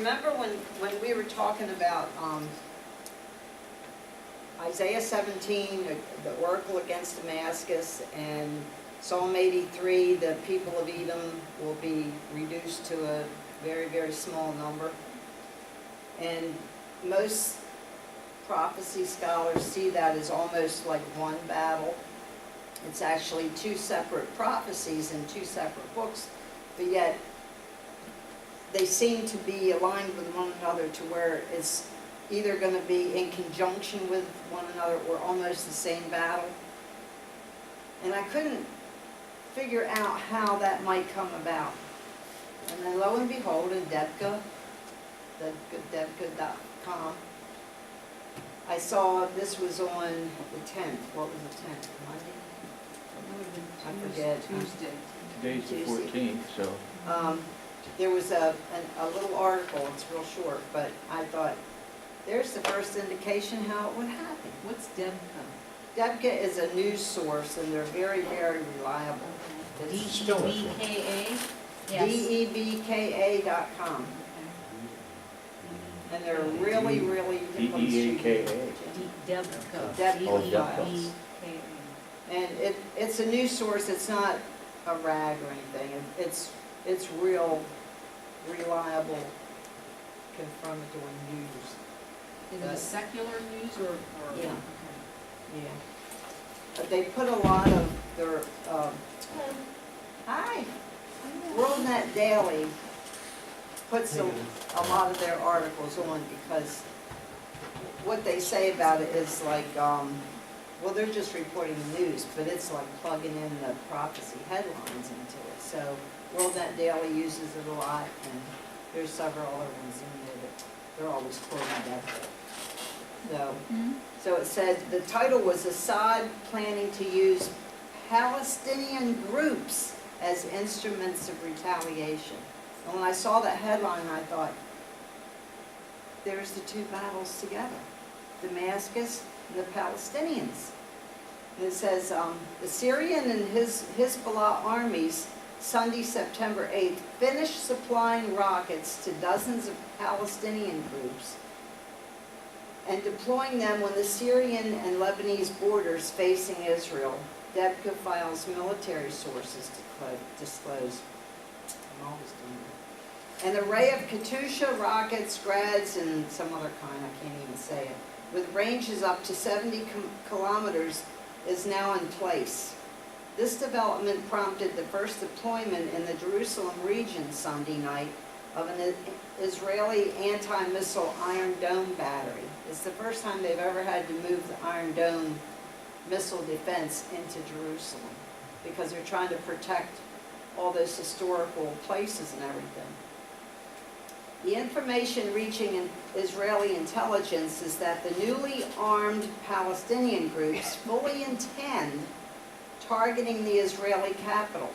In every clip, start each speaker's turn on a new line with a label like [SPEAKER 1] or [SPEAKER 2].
[SPEAKER 1] remember when we were talking about Isaiah 17, the oracle against Damascus, and Psalm 83, the people of Edom will be reduced to a very, very small number. And most prophecy scholars see that as almost like one battle. It's actually two separate prophecies in two separate books, but yet they seem to be aligned with one another to where it's either going to be in conjunction with one another or almost the same battle. And I couldn't figure out how that might come about. And then lo and behold, in Debka, Debka.com, I saw this was on the 10th. What was the 10th? Monday? I forget.
[SPEAKER 2] Tuesday.
[SPEAKER 3] Today's the
[SPEAKER 1] Tuesday.
[SPEAKER 3] 14th, so.
[SPEAKER 1] There was a little article, it's real short, but I thought, there's the first indication how it would happen.
[SPEAKER 2] What's Debka?
[SPEAKER 1] Debka is a news source, and they're very, very reliable. It's
[SPEAKER 3] Still is.
[SPEAKER 2] DBKA?
[SPEAKER 1] DEBKA.com. And they're really, really...
[SPEAKER 3] DEAKA.
[SPEAKER 2] Debka.
[SPEAKER 1] Debka
[SPEAKER 3] Oh, Debka.
[SPEAKER 1] files. And it's a news source, it's not a rag or anything. It's real, reliable, confirmatory news.
[SPEAKER 2] Is it a secular news or?
[SPEAKER 1] Yeah.
[SPEAKER 2] Okay.
[SPEAKER 1] Yeah. But they put a lot of their, hi, WorldNet Daily puts a lot of their articles on because what they say about it is like, well, they're just reporting the news, but it's like plugging in the prophecy headlines into it. So WorldNet Daily uses it a lot, and there's several other ones in there that they're always quoting that. So it said, the title was Assad planning to use Palestinian groups as instruments of retaliation. And when I saw that headline, I thought, there's the two battles together, Damascus and the Palestinians. And it says, the Syrian and Hezbollah armies Sunday, September 8th, finished supplying rockets to dozens of Palestinian groups and deploying them on the Syrian and Lebanese borders facing Israel. Debka files military sources disclose. I'm always doing that. An array of Katyusha rockets, Grads, and some other kind, I can't even say it, with ranges up to 70 kilometers is now in place. This development prompted the first deployment in the Jerusalem region Sunday night of an Israeli anti-missile Iron Dome battery. It's the first time they've ever had to move the Iron Dome missile defense into Jerusalem because they're trying to protect all those historical places and everything. The information reaching Israeli intelligence is that the newly armed Palestinian groups fully intend targeting the Israeli capital.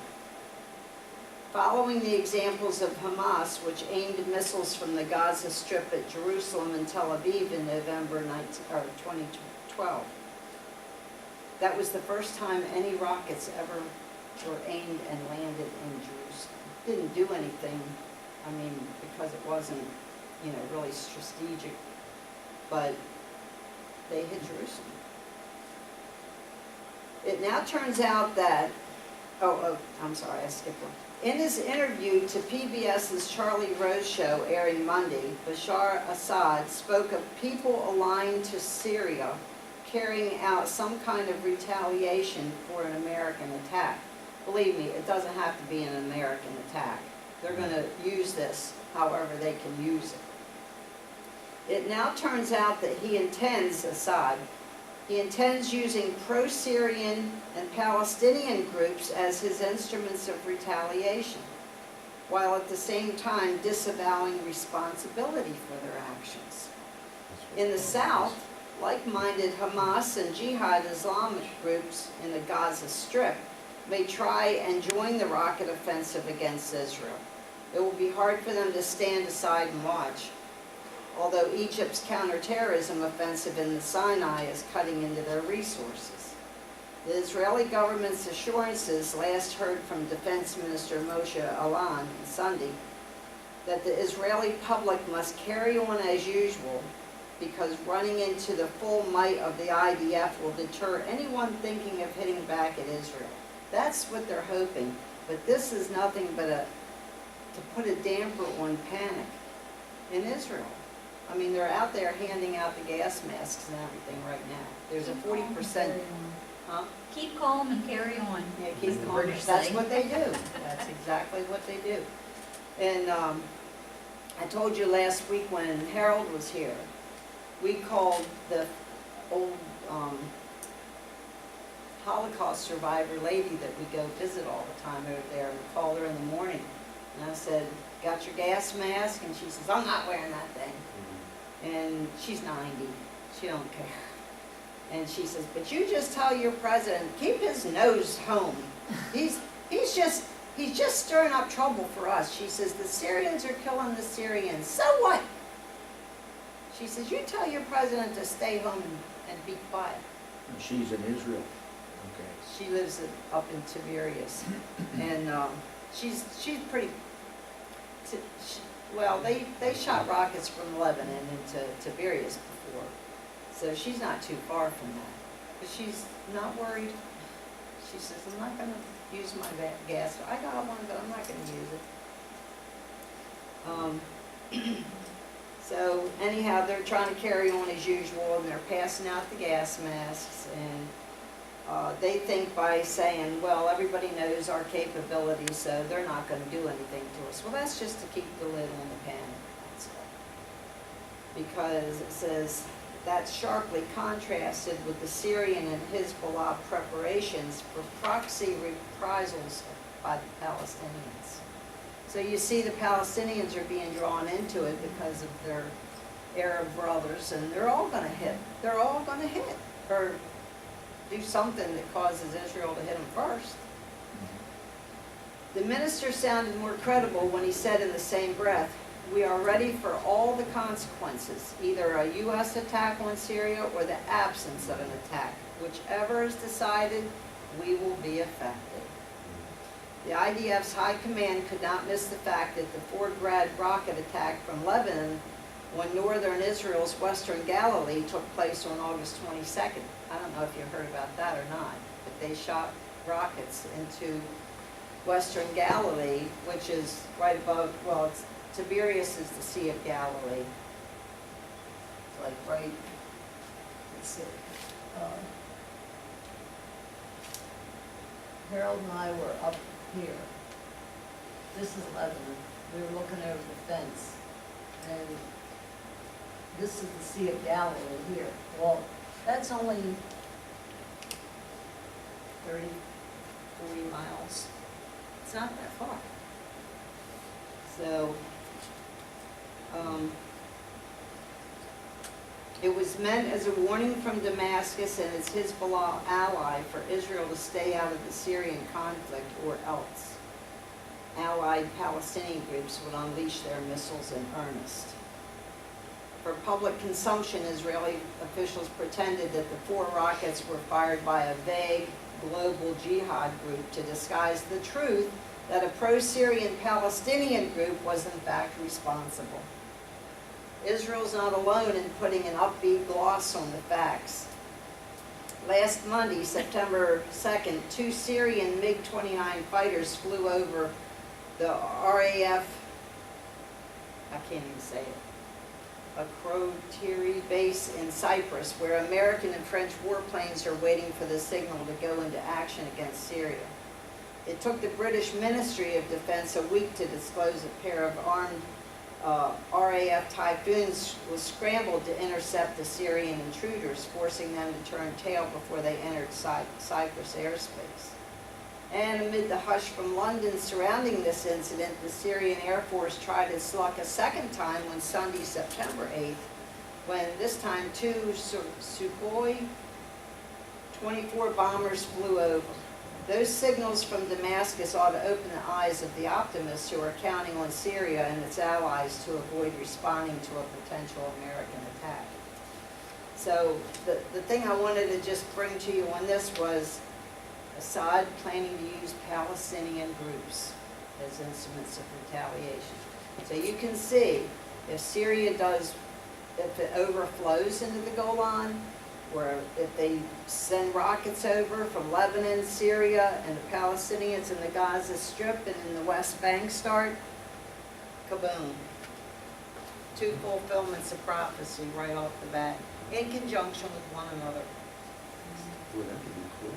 [SPEAKER 1] Following the examples of Hamas, which aimed missiles from the Gaza Strip at Jerusalem and Tel Aviv in November 2012. That was the first time any rockets ever were aimed and landed in Jerusalem. Didn't do anything, I mean, because it wasn't, really strategic, but they hit Jerusalem. It now turns out that, I'm sorry, I skipped one. In his interview to PBS's Charlie Rose show airing Monday, Bashar Assad spoke of people aligned to Syria carrying out some kind of retaliation for an American attack. Believe me, it doesn't have to be an American attack. They're going to use this however they can use it. It now turns out that Assad intends using pro-Syrian and Palestinian groups as his instruments of retaliation, while at the same time disavowing responsibility for their actions. In the south, like-minded Hamas and Jihad Islamic groups in the Gaza Strip may try and join the rocket offensive against Israel. It will be hard for them to stand aside and watch, although Egypt's counterterrorism offensive in the Sinai is cutting into their resources. The Israeli government's assurances, last heard from Defense Minister Moshe Alon on Sunday, that the Israeli public must carry on as usual because running into the full might of the IDF will deter anyone thinking of hitting back at Israel. That's what they're hoping, but this is nothing but to put a damper on panic in Israel. I mean, they're out there handing out the gas masks and everything right now. There's a 40%, huh?
[SPEAKER 4] Keep calm and carry on.
[SPEAKER 1] Yeah, keep
[SPEAKER 4] As the
[SPEAKER 1] calm.
[SPEAKER 4] British
[SPEAKER 1] That's
[SPEAKER 4] say.
[SPEAKER 1] what they do. That's exactly what they do. And I told you last week when Harold was here, we called the old Holocaust survivor lady that we go visit all the time over there, and we called her in the morning. And I said, got your gas mask? And she says, I'm not wearing that thing. And she's 90. She don't care. And she says, but you just tell your president, keep his nose home. He's just stirring up trouble for us. She says, the Syrians are killing the Syrians. So what? She says, you tell your president to stay home and be quiet.
[SPEAKER 3] And she's in Israel. Okay.
[SPEAKER 1] She lives up in Tiberias. And she's pretty, well, they shot rockets from Lebanon into Tiberias before. So she's not too far from that. But she's not worried. She says, I'm not going to use my gas. I got one, but I'm not going to use it. So anyhow, they're trying to carry on as usual, and they're passing out the gas masks. And they think by saying, well, everybody knows our capabilities, so they're not going to do anything to us. Well, that's just to keep the lid on the panic, that's all. Because it says, that's sharply contrasted with the Syrian and Hezbollah preparations for proxy reprisals by the Palestinians. So you see the Palestinians are being drawn into it because of their Arab brothers, and they're all going to hit. They're all going to hit, or do something that causes Israel to hit them first. The minister sounded more credible when he said in the same breath, we are ready for all the consequences, either a U.S. attack on Syria or the absence of an attack. Whichever is decided, we will be affected. The IDF's high command could not miss the fact that the Fort Bragg rocket attack from Lebanon on northern Israel's western Galilee took place on August 22nd. I don't know if you heard about that or not, but they shot rockets into western Galilee, which is right above, well, it's Tiberias is the Sea of Galilee. It's like right, let's see. Harold and I were up here. This is Lebanon. We were looking over the fence. And this is the Sea of Galilee here. Well, that's only 30, 40 miles. It's not that far. So, it was meant as a warning from Damascus and its Hezbollah ally for Israel to stay out of the Syrian conflict, or else allied Palestinian groups would unleash their missiles in earnest. For public consumption, Israeli officials pretended that the 4 rockets were fired by a vague global jihad group to disguise the truth that a pro-Syrian Palestinian group was in fact responsible. Israel's not alone in putting an upbeat gloss on the facts. Last Monday, September 2nd, 2 Syrian MiG-29 fighters flew over the RAF, I can't even say it, Akrotiri base in Cyprus, where American and French warplanes are waiting for the signal to go into action against Syria. It took the British Ministry of Defense a week to disclose a pair of armed RAF Typhoons was scrambled to intercept the Syrian intruders, forcing them to turn tail before they entered Cyprus airspace. And amid the hush from London surrounding this incident, the Syrian Air Force tried its luck a second time on Sunday, September 8th, when this time 2 Sukhoi 24 bombers flew over. Those signals from Damascus ought to open the eyes of the optimists who are counting on Syria and its allies to avoid responding to a potential American attack. So the thing I wanted to just bring to you on this was Assad planning to use Palestinian groups as instruments of retaliation. So you can see, if Syria does, if it overflows into the Golan, or if they send rockets over from Lebanon, Syria, and the Palestinians in the Gaza Strip and in the West Bank start, kaboom. 2 fulfillments of prophecy right off the bat, in conjunction with one another.
[SPEAKER 3] Well, that could be cool.